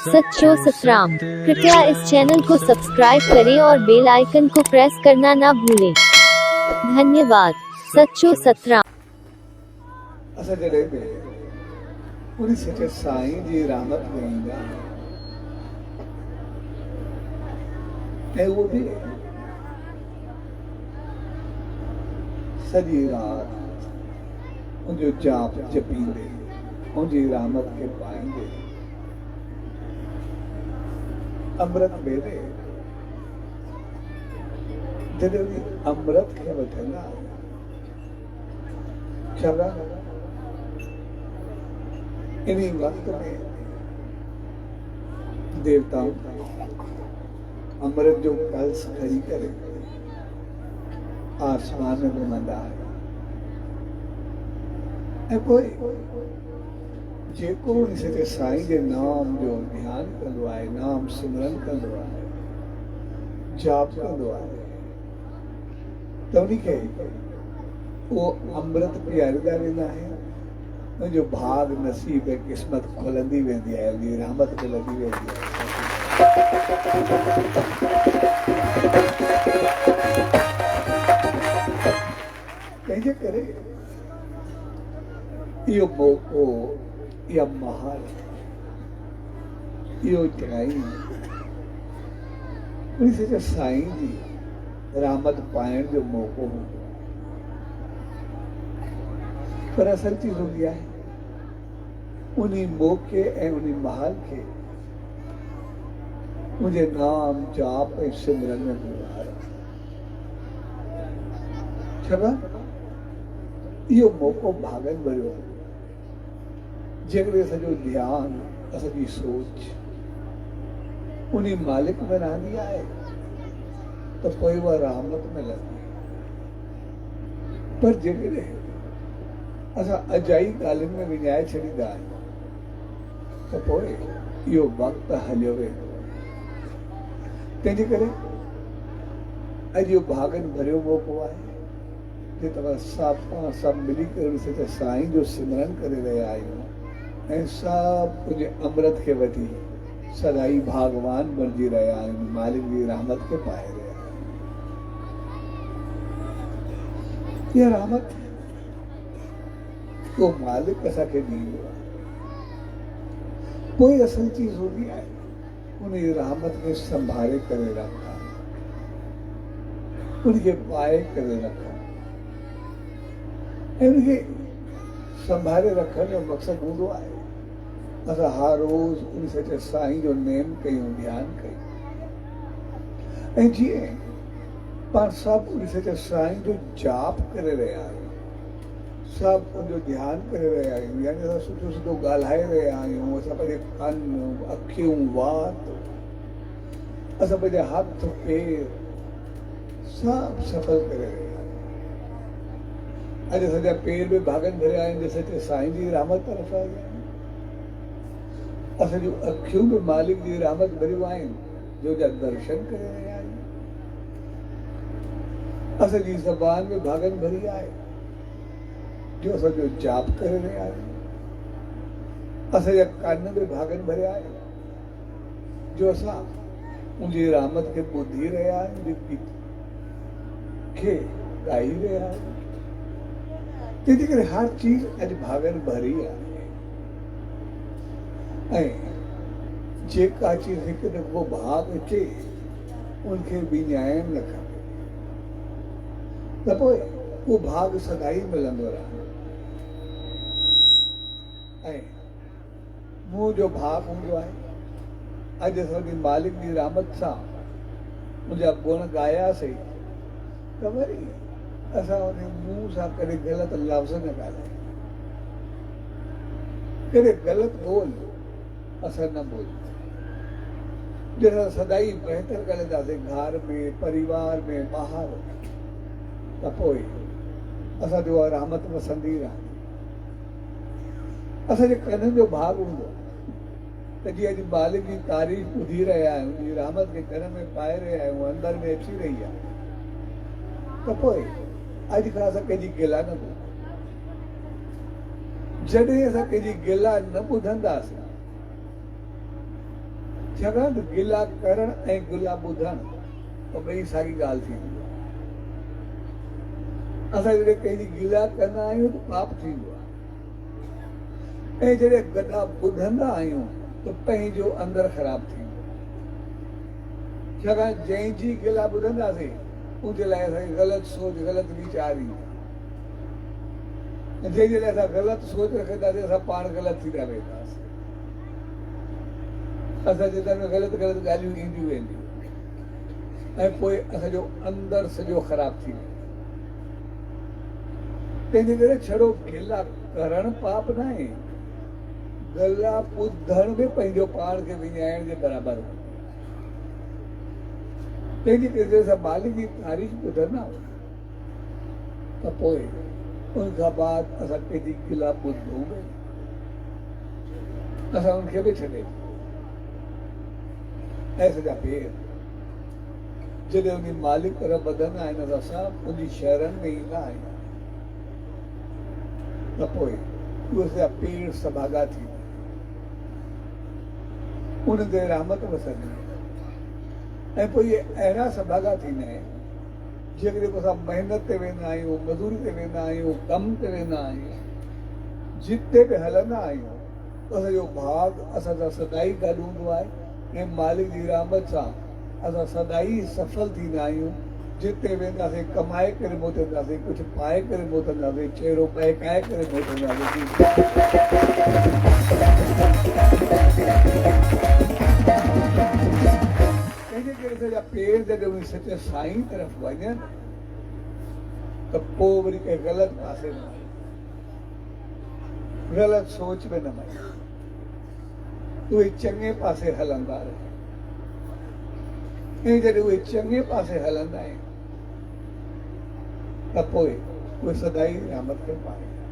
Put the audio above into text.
सच्चो सतराम। कृपया इस चैनल को सब्सक्राइब करें और बेल आइकन को प्रेस करना ना भूलें। धन्यवाद। सच्चो सतराम। असां जॾहिं बि उन सच्चे साईं जी रहमत में ईंदा ऐं उहो बि सॼी राति उनजो जाप जपींदे उनजी रहमत खे पाईंदे अमृत वेले जॾहिं बि अमृत खे वठंदा छा इन्हीं वक्त में देवताओं अमृत जो कलश खड़ी करे आसमान में घुमंदा ऐं पोइ जेको उन सच्चे साईं जे नाम जो ध्यान कंदो आहे, नाम सिमरन कंदो आहे, जाप कंदो आहे त उनखे वो अमृत पीआरींदा वेंदा आहिनि। उनजो भाग नसीब क़िस्मत खुलंदी वेंदी आहे, उनजी रहमत मिलंदी वेंदी आहे। तंहिंजे करे इहो मौक़ो, इहा महाल, इहो टाइम उन सच्चे साईं जी रहमत पाइण जो मौक़ो हूंदो। पर असल चीज हूंदी आहे उन्हीं मौक़े ऐं उन महल खे मुंहिंजे नाम जाप ऐं सिमरन में गुज़ारियो। छा इहो मौक़ो भागनि भरियो आहे। जेकॾहिं असांजो ध्यानु, असांजी सोच उन मालिक में रहंदी आहे त पोइ उहा रहमत मिलंदी। पर जेकॾहिं असां अजाई ॻाल्हियुनि में विञाए छॾींदा आहियूं त पोइ इहो वक़्तु हलियो वेंदो। तंहिंजे करे अॼु इहो भागनि भरियो मौक़ो आहे जे तव्हां सभु मिली करे सच्चे साईं जो सिमरन करे रहिया आहियूं ऐं सभु कुझु अमृत खे वठी सदाई भागवान बणिजी रहिया आहियूं, मालिक जी रहमत खे पाए रहिया आहियूं। इहा रहमत वो मालिक असांखे ॾींदो आहे। कोई असल चीज हूंदी आहे उन रहमत खे संभाले करे रखा, उनखे पाए करे रखा ऐं उनखे संभाले रखण जो मक़सदु हूंदो आहे असां हर रोज़ उन सच्चे साईं जो नेम कयूं, ध्यानु कयूं ऐं जीअं पाण सभु उन सच्चे साईं जो जाप करे रहिया आहियूं, सभु उनजो ध्यानु करे रहिया आहियूं, यानी असां सुठो सुठो ॻाल्हाए रहिया आहियूं, असां पंहिंजे कन, अखियूं, वात, असां पंहिंजा हथ पेर सभु सफल करे रहिया आहियूं। अॼु असांजा पेर बि भागनि भरिया आहिनि सच्चे साईं जी रहमत तरफ़ आई आहिनि। असांजूं अखियूं बि मालिक जी रहमत भरियूं आहिनि जो जा दर्शन करे रहिया आहियूं। असांजी ज़बान में भागनि भरी आहे जो असांजो जाप करे रहिया आहियूं। असांजा कन में भागनि भरिया आहिनि जो असां उनजी रहमत खे ॿुधी रहिया आहियूं, गीत खे ॻाई रहिया आहियूं। तंहिंजे करे हर चीज अॼु भागनि भरी आहे ऐं जेका चीज हिकु दफ़ो भाग अचे उनखे विञाइण न खपे त पोइ उहो भाग सदाई मिलंदो रहंदो। ऐं मुंहुं जो भाग हूंदो आहे अॼु असांजी मालिक जी रहमत सां मुंहिंजा गुण ॻायासीं त वरी असां उन मुंहुं सां कॾहिं ग़लति लफ़्ज़ न ॻाल्हायूं, कॾहिं ग़लति ॿोल असां न ॿोलियूं। जॾहिं सदाई बहितर ॻाल्हाईंदासीं घर में, परिवार में, ॿाहिरि त पोइ असांजो उहा रहमत वसंदी रहंदी। असांजे कननि जो भाग हूंदो त जीअं अॼु मालिक जी तारीफ़ ॿुधी रहिया आहियूं, उनजी रहमत खे कन में पाए रहिया आहियूं, अंदरि में अची रही आहे त पोइ अॼु खां असां कंहिंजी गिला न ॿुधूं। जॾहिं असां कंहिंजी गिला न ॿुधंदासीं छाकाणि गिला करण ऐं गिला ॿुधण ॿई साॻी ॻाल्हि थींदी आहे। असां जॾहिं कंहिंजी गिला कंदा आहियूं त पाप थींदो आहे, ऐं जॾहिं गॾा ॿुधंदा आहियूं त पंहिंजो अंदरि ख़राबु थींदो आहे। छाकाणि जंहिंजी गिला ॿुधंदासीं उनजे लाइ असांखे ग़लति सोच ग़लति वीचार ईंदा, ऐं जंहिंजे लाइ असां ग़लति सोच रखंदासीं असां पाण ग़लति थींदा वेंदासीं। असांजे दिलि में ग़लति ग़लति ॻाल्हियूं ईंदियूं वेंदियूं ऐं पोइ असांजो अंदरि सॼो ख़राबु थी वेंदो। तंहिंजे करे छड़ो गिला करणु पाप न आहे, गिला ॿुधण बि पंहिंजो पाण खे विञाइण जे बराबरि हो। तंहिंजे करे असां मालिक जी तारीफ़ ॿुधंदा त पोइ उन खां बाद असां कंहिंजी गिला ॿुधूं बि असां उनखे बि छॾे ऐं सॼा पेर जॾहिं उन मालिक तरफ़ वधंदा आहिनि असां सभु उनजी शहरनि में ईंदा आहियूं त पोइ उहे सॼा पेर सभागा थींदा, उन ते रहमत वसंदी ऐं पोइ इहे अहिड़ा सभागा थींदा आहिनि जेकॾहिं असां महिनत ते वेंदा आहियूं, मज़ूरी ते वेंदा आहियूं, कम ते वेंदा आहियूं, जिते बि हलंदा आहियूं असांजो भाग असां सां सदाई गॾु हूंदो आहे ऐं मालिक जी रहमत सां असां सदाई सफल थींदा आहियूं। जिते वेंदासीं कमाए करे मोटंदासीं, कुझु पाए करे मोटंदासीं, चहिरो बहकाए करे मोटंदासीं। तंहिंजे करे सॼा पेर जॾहिं उन सचे साईं तरफ़ वञनि त पोइ वरी कंहिं ग़लति पासे न वञे, ग़लति सोच में न वञे, उहे चङे पासे हलंदा रहे। ऐं जॾहिं उहे चङे पासे हलंदा आहिनि त पोइ उहे सदाई रहमत खे पाईंदा।